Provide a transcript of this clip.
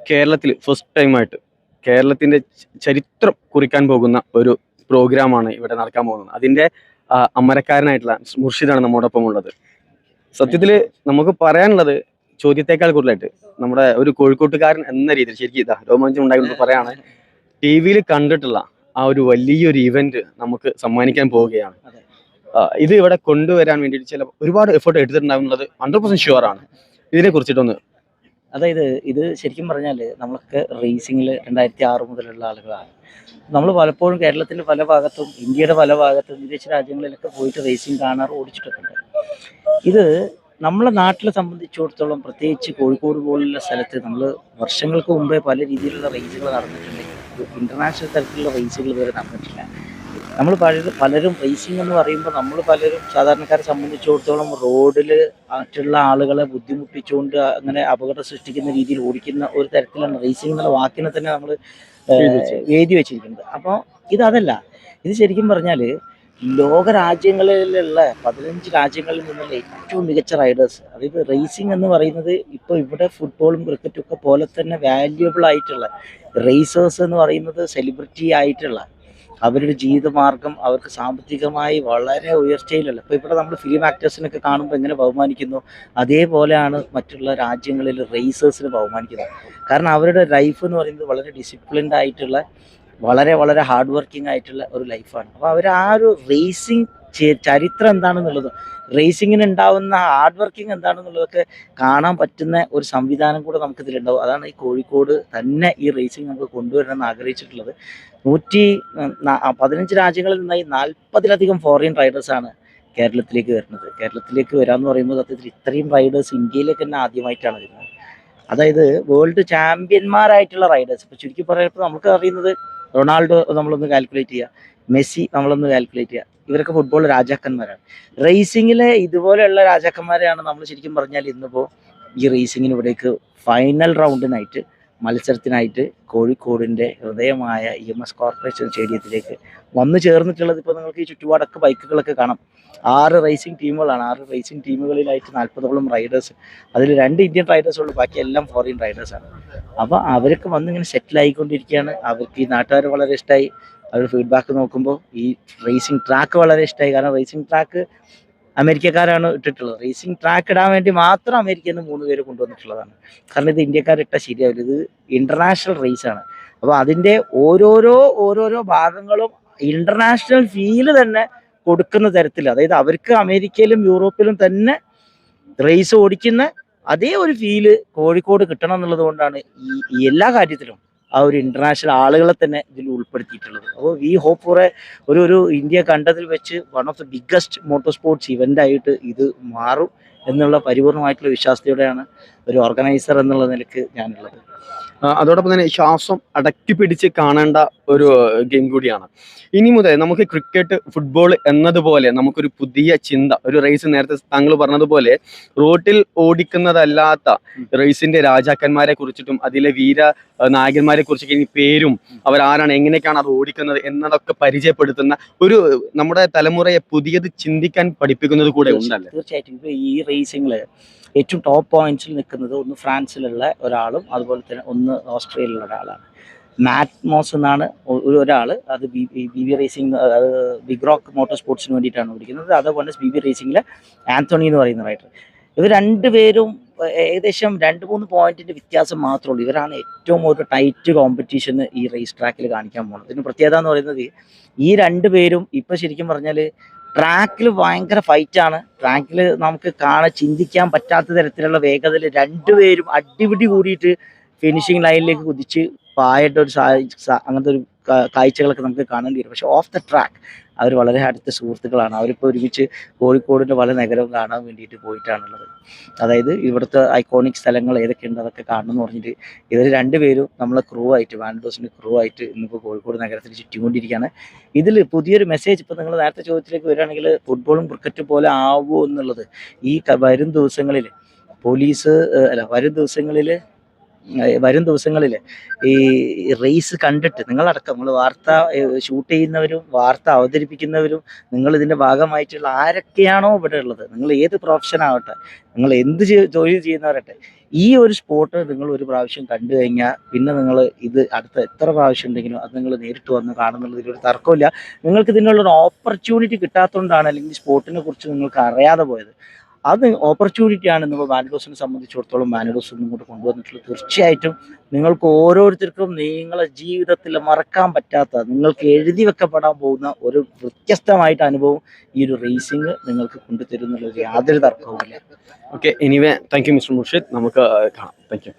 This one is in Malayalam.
കേരളത്തിൽ ഫസ്റ്റ് ടൈമായിട്ട് കേരളത്തിന്റെ ചരിത്രം കുറിക്കാൻ പോകുന്ന ഒരു പ്രോഗ്രാമാണ് ഇവിടെ നടക്കാൻ പോകുന്നത്. അതിന്റെ അമരക്കാരനായിട്ടുള്ള മുർഷിദാണ് നമ്മോടൊപ്പം ഉള്ളത്. സത്യത്തിൽ നമുക്ക് പറയാനുള്ളത് ചോദ്യത്തെക്കാൾ കൂടുതലായിട്ട് നമ്മുടെ ഒരു കോഴിക്കോട്ടുകാരൻ എന്ന രീതിയിൽ ശരിക്കും ഇതാ രോമാഞ്ചം ഉണ്ടായിട്ട് പറയാണ്, ടി വിയിൽ കണ്ടിട്ടുള്ള ആ ഒരു വലിയൊരു ഇവന്റ് നമുക്ക് സമ്മാനിക്കാൻ പോവുകയാണ്. ഇത് ഇവിടെ കൊണ്ടുവരാൻ വേണ്ടിയിട്ട് ചില ഒരുപാട് എഫേർട്ട് എടുത്തിട്ടുണ്ടാകുന്നത് 100% ഷുവറാണ്. ഇതിനെ കുറിച്ചിട്ടൊന്ന് അതായത് ഇത് ശരിക്കും പറഞ്ഞാൽ നമ്മളൊക്കെ റേസിങ്ങിൽ 2006 മുതലുള്ള ആളുകളാണ്. നമ്മൾ പലപ്പോഴും കേരളത്തിൻ്റെ പല ഭാഗത്തും ഇന്ത്യയുടെ പല ഭാഗത്തും വിദേശ രാജ്യങ്ങളിലൊക്കെ പോയിട്ട് റേസിംഗ് കാണാറ് ഓടിച്ചിട്ടൊക്കെ ഉണ്ട്. ഇത് നമ്മളെ നാട്ടിലെ സംബന്ധിച്ചിടത്തോളം പ്രത്യേകിച്ച് കോഴിക്കോട് പോലുള്ള സ്ഥലത്ത് നമ്മൾ വർഷങ്ങൾക്ക് മുമ്പേ പല രീതിയിലുള്ള റേസുകൾ നടന്നിട്ടുണ്ട്. ഇൻ്റർനാഷണൽ തരത്തിലുള്ള റേസുകൾ ഇതുവരെ നടന്നിട്ടില്ല. നമ്മൾ പലരും റേസിംഗ് എന്ന് പറയുമ്പോൾ നമ്മൾ പലരും സാധാരണക്കാരെ സംബന്ധിച്ചിടത്തോളം റോഡിൽ മറ്റുള്ള ആളുകളെ ബുദ്ധിമുട്ടിച്ചുകൊണ്ട് അങ്ങനെ അപകടം സൃഷ്ടിക്കുന്ന രീതിയിൽ ഓടിക്കുന്ന ഒരു തരത്തിലാണ് റേസിംഗ് എന്നുള്ള വാക്കിനെ തന്നെ നമ്മൾ വേദി വെച്ചിരിക്കുന്നത്. അപ്പോൾ ഇതല്ല, ഇത് ശരിക്കും പറഞ്ഞാൽ ലോക രാജ്യങ്ങളിലുള്ള 15 രാജ്യങ്ങളിൽ നിന്നുള്ള ഏറ്റവും മികച്ച റൈഡേഴ്സ്, അതായത് റേസിംഗ് എന്ന് പറയുന്നത് ഇപ്പോൾ ഇവിടെ ഫുട്ബോളും ക്രിക്കറ്റും ഒക്കെ പോലെ തന്നെ വാല്യുബിൾ ആയിട്ടുള്ള റേസേഴ്സ് എന്ന് പറയുന്നത് സെലിബ്രിറ്റി ആയിട്ടുള്ള അവരുടെ ജീവിതമാർഗം അവർക്ക് സാമ്പത്തികമായി വളരെ ഉയർച്ചയിലല്ല. ഇപ്പോൾ ഇവിടെ നമ്മൾ ഫിലിം ആക്ടേഴ്സിനൊക്കെ കാണുമ്പോൾ എങ്ങനെ ബഹുമാനിക്കുന്നു, അതേപോലെയാണ് മറ്റുള്ള രാജ്യങ്ങളിൽ റേസേഴ്സിന് ബഹുമാനിക്കുന്നത്. കാരണം അവരുടെ ലൈഫ് എന്ന് പറയുന്നത് വളരെ ഡിസിപ്ലിൻഡ് ആയിട്ടുള്ള വളരെ വളരെ ഹാർഡ് വർക്കിംഗ് ആയിട്ടുള്ള ഒരു ലൈഫാണ്. അപ്പോൾ അവർ ആ ഒരു റേസിംഗ് ചരിത്രം എന്താണെന്നുള്ളതും റേസിങ്ങിന് ഉണ്ടാവുന്ന ഹാർഡ് വർക്കിംഗ് എന്താണെന്നുള്ളതൊക്കെ കാണാൻ പറ്റുന്ന ഒരു സംവിധാനം കൂടെ നമുക്കിതിലുണ്ടാവും. അതാണ് ഈ കോഴിക്കോട് തന്നെ ഈ റേസിംഗ് നമുക്ക് കൊണ്ടുവരണമെന്ന് ആഗ്രഹിച്ചിട്ടുള്ളത്. 115 രാജ്യങ്ങളിൽ നിന്നായി 40-ലധികം ഫോറിൻ റൈഡേഴ്സാണ് കേരളത്തിലേക്ക് വരുന്നത്. കേരളത്തിലേക്ക് വരാമെന്ന് പറയുമ്പോൾ സത്യത്തിൽ ഇത്രയും റൈഡേഴ്സ് ഇന്ത്യയിലേക്ക് തന്നെ ആദ്യമായിട്ടാണ് വരുന്നത്. അതായത് വേൾഡ് ചാമ്പ്യന്മാരായിട്ടുള്ള റൈഡേഴ്സ്. ഇപ്പോൾ ചുരുക്കി പറയുമ്പോൾ നമുക്ക് അറിയുന്നത് റൊണാൾഡോ നമ്മളൊന്ന് കാൽക്കുലേറ്റ് ചെയ്യുക, മെസ്സി നമ്മളൊന്ന് കാൽക്കുലേറ്റ് ചെയ്യുക, ഇവരൊക്കെ ഫുട്ബോൾ രാജാക്കന്മാരാണ്. റേസിങ്ങിലെ ഇതുപോലെയുള്ള രാജാക്കന്മാരെയാണ് നമ്മൾ ശരിക്കും പറഞ്ഞാൽ ഇന്നിപ്പോൾ ഈ റേസിങ്ങിന് ഇവിടേക്ക് ഫൈനൽ റൗണ്ടിനായിട്ട് മത്സരത്തിനായിട്ട് കോഴിക്കോടിൻ്റെ ഹൃദയമായ EMS കോർപ്പറേഷൻ സ്റ്റേഡിയത്തിലേക്ക് വന്നു ചേർന്നിട്ടുള്ളത്. ഇപ്പോൾ നിങ്ങൾക്ക് ഈ ചുറ്റുപാടൊക്കെ ബൈക്കുകളൊക്കെ കാണാം. 6 റേസിംഗ് ടീമുകളാണ്. 6 റേസിംഗ് ടീമുകളിലായിട്ട് 40ഓളം റൈഡേഴ്സ്. അതിൽ 2 ഇന്ത്യൻ റൈഡേഴ്സ് ഉള്ളൂ, ബാക്കി എല്ലാം ഫോറിൻ റൈഡേഴ്സാണ്. അപ്പോൾ അവരൊക്കെ വന്നിങ്ങനെ സെറ്റിൽ ആയിക്കൊണ്ടിരിക്കുകയാണ്. അവർക്ക് ഈ നാട്ടുകാർ വളരെ ഇഷ്ടമായി. അവരുടെ ഫീഡ്ബാക്ക് നോക്കുമ്പോൾ ഈ റേസിംഗ് ട്രാക്ക് വളരെ ഇഷ്ടമായി. കാരണം റേസിംഗ് ട്രാക്ക് അമേരിക്കക്കാരാണ് ഇട്ടിട്ടുള്ളത്. റേസിംഗ് ട്രാക്ക് ഇടാൻ വേണ്ടി മാത്രം അമേരിക്കയിൽ നിന്ന് 3 പേര് കൊണ്ടുവന്നിട്ടുള്ളതാണ്. കാരണം ഇത് ഇന്ത്യക്കാരിട്ടാൽ ശരിയാവില്ല. ഇത് ഇൻ്റർനാഷണൽ റേസാണ്. അപ്പോൾ അതിൻ്റെ ഓരോരോ ഭാഗങ്ങളും ഇൻ്റർനാഷണൽ ഫീല് തന്നെ കൊടുക്കുന്ന തരത്തിൽ, അതായത് അവർക്ക് അമേരിക്കയിലും യൂറോപ്പിലും തന്നെ റേസ് ഓടിക്കുന്ന അതേ ഒരു ഫീല് കോഴിക്കോട് കിട്ടണം എന്നുള്ളത് കൊണ്ടാണ് ഈ എല്ലാ കാര്യത്തിലും ആ ഒരു ഇൻ്റർനാഷണൽ ആളുകളെ തന്നെ ഇതിൽ ഉൾപ്പെടുത്തിയിട്ടുള്ളത്. അപ്പോൾ വി ഹോപ്പ് ഫോർ ഒരു ഇന്ത്യ കണ്ടതിൽ വെച്ച് one of the biggest motor sports event ആയിട്ട് ഇത് മാറും എന്നുള്ള പരിപൂർണമായിട്ടുള്ള വിശ്വാസത്തോടെയാണ് ഒരു ഓർഗനൈസർ എന്നുള്ള നിലക്ക് ഞാനുള്ളത്. അതോടൊപ്പം തന്നെ ശ്വാസം അടക്കി പിടിച്ച് കാണേണ്ട ഒരു ഗെയിം കൂടിയാണ്. ഇനി മുതൽ നമുക്ക് ക്രിക്കറ്റ്, ഫുട്ബോൾ എന്നതുപോലെ നമുക്കൊരു പുതിയ ചിന്ത, ഒരു റേസ് നേരത്തെ താങ്കൾ പറഞ്ഞതുപോലെ റോട്ടിൽ ഓടിക്കുന്നതല്ലാത്ത റേസിന്റെ രാജാക്കന്മാരെ കുറിച്ചിട്ടും അതിലെ വീര നായകന്മാരെ കുറിച്ചൊക്കെ ഇനി പേരും അവരാരാണ്, എങ്ങനെയൊക്കെയാണ് അത് ഓടിക്കുന്നത് എന്നതൊക്കെ പരിചയപ്പെടുത്തുന്ന ഒരു നമ്മുടെ തലമുറയെ പുതിയത് ചിന്തിക്കാൻ പഠിപ്പിക്കുന്നത് കൂടെ ഉണ്ടല്ലേ? തീർച്ചയായിട്ടും. ഇപ്പോൾ ഈ റേസിംഗിൽ ഏറ്റവും ടോപ്പ് പോയിന്റ്സിൽ നിൽക്കുന്നത് ഒന്ന് ഫ്രാൻസിലുള്ള ഒരാളും അതുപോലെ തന്നെ ഒന്ന് ഓസ്ട്രേലിയയിലുള്ള ഒരാളാണ്. മാറ്റ് മോസ് എന്നാണ് ഒരാൾ. അത് ബി ബി റേസിംഗ്, അത് ബിഗ് റോക്ക് മോട്ടോർ സ്പോർട്സിന് വേണ്ടിയിട്ടാണ് ഓടിക്കുന്നത്. അതുപോലെ BB റേസിംഗിലെ ആന്റണി എന്ന് പറയുന്ന റൈഡർ. ഇവർ രണ്ടുപേരും ഏകദേശം 2-3 പോയിന്റിന്റെ വ്യത്യാസം മാത്രമേ ഉള്ളൂ. ഇവരാണ് ഏറ്റവും ഒരു ടൈറ്റ് കോമ്പറ്റീഷന് ഈ റേസ് ട്രാക്കിൽ കാണിക്കാൻ പോകുന്നത്. ഇതിന് പ്രത്യേകത എന്ന് പറയുന്നത് ഈ 2 പേരും ഇപ്പം ശരിക്കും പറഞ്ഞാൽ ട്രാക്കിൽ ഭയങ്കര ഫൈറ്റാണ്. ട്രാക്കിൽ നമുക്ക് ചിന്തിക്കാൻ പറ്റാത്ത തരത്തിലുള്ള വേഗതയിൽ 2 പേരും അടിപിടി കൂടിയിട്ട് ഫിനിഷിംഗ് ലൈനിലേക്ക് കുതിച്ച് പായിട്ട് ഒരു അങ്ങനത്തെ ഒരു കാഴ്ചകളൊക്കെ നമുക്ക് കാണേണ്ടി വരും. പക്ഷെ ഓഫ് ദ ട്രാക്ക് അവർ വളരെ അടുത്ത സുഹൃത്തുക്കളാണ്. അവരിപ്പോൾ ഒരുമിച്ച് കോഴിക്കോടിൻ്റെ പല നഗരവും കാണാൻ വേണ്ടിയിട്ട് പോയിട്ടാണുള്ളത്. അതായത് ഇവിടുത്തെ ഐക്കോണിക് സ്ഥലങ്ങൾ ഏതൊക്കെയുണ്ട് അതൊക്കെ കാണണം എന്ന് പറഞ്ഞിട്ട് ഇവർ 2 പേരും നമ്മളെ ക്രൂ ആയിട്ട്, വാൻഡോസിൻ്റെ ക്രൂ ആയിട്ട് ഇന്നിപ്പോൾ കോഴിക്കോട് നഗരത്തിൽ ചുറ്റിക്കൊണ്ടിരിക്കുകയാണ്. ഇതിൽ പുതിയൊരു മെസ്സേജ്, ഇപ്പോൾ നിങ്ങൾ നേരത്തെ ചോദ്യത്തിലേക്ക് വരികയാണെങ്കിൽ ഫുട്ബോളും ക്രിക്കറ്റും പോലെ ആവുമോ എന്നുള്ളത്, ഈ വരും ദിവസങ്ങളിൽ വരും ദിവസങ്ങളിൽ ഈ റേസ് കണ്ടിട്ട് നിങ്ങളടക്കം നിങ്ങൾ വാർത്ത ഷൂട്ട് ചെയ്യുന്നവരും വാർത്ത അവതരിപ്പിക്കുന്നവരും നിങ്ങൾ ഇതിൻ്റെ ഭാഗമായിട്ടുള്ള ആരൊക്കെയാണോ ഇവിടെ ഉള്ളത്, നിങ്ങൾ ഏത് പ്രൊഫഷൻ ആവട്ടെ, നിങ്ങൾ എന്ത് തൊഴിൽ ചെയ്യുന്നവരട്ടെ, ഈ ഒരു സ്പോട്ട് നിങ്ങൾ ഒരു പ്രാവശ്യം കണ്ടു കഴിഞ്ഞാൽ പിന്നെ നിങ്ങൾ ഇത് അടുത്ത എത്ര പ്രാവശ്യം ഉണ്ടെങ്കിലും അത് നിങ്ങൾ നേരിട്ട് വന്ന് കാണുന്നുള്ളതിൽ ഒരു തർക്കമില്ല. നിങ്ങൾക്ക് ഇതിനുള്ളൊരു ഓപ്പർച്യൂണിറ്റി കിട്ടാത്തതുകൊണ്ടാണ്, അല്ലെങ്കിൽ സ്പോർട്ടിനെ കുറിച്ച് നിങ്ങൾക്ക് അറിയാതെ പോയത്. അത് ഓപ്പർച്യൂണിറ്റിയാണ് ഇപ്പോൾ മാനഡോസിനെ സംബന്ധിച്ചിടത്തോളം മാനഡോസ് ഇങ്ങോട്ട് കൊണ്ടുവന്നിട്ടുള്ളത്. തീർച്ചയായിട്ടും നിങ്ങൾക്ക് ഓരോരുത്തർക്കും നിങ്ങളെ ജീവിതത്തിൽ മറക്കാൻ പറ്റാത്ത, നിങ്ങൾക്ക് എഴുതി വെക്കപ്പെടാൻ പോകുന്ന ഒരു വ്യത്യസ്തമായിട്ട് അനുഭവം ഈ ഒരു റേസിംഗ് നിങ്ങൾക്ക് കൊണ്ടുതരുന്നുള്ളത് യാതൊരു തർക്കവുമില്ല. Okay, anyway thank you mister Murshid. നമുക്ക് കാണാം. Thank you.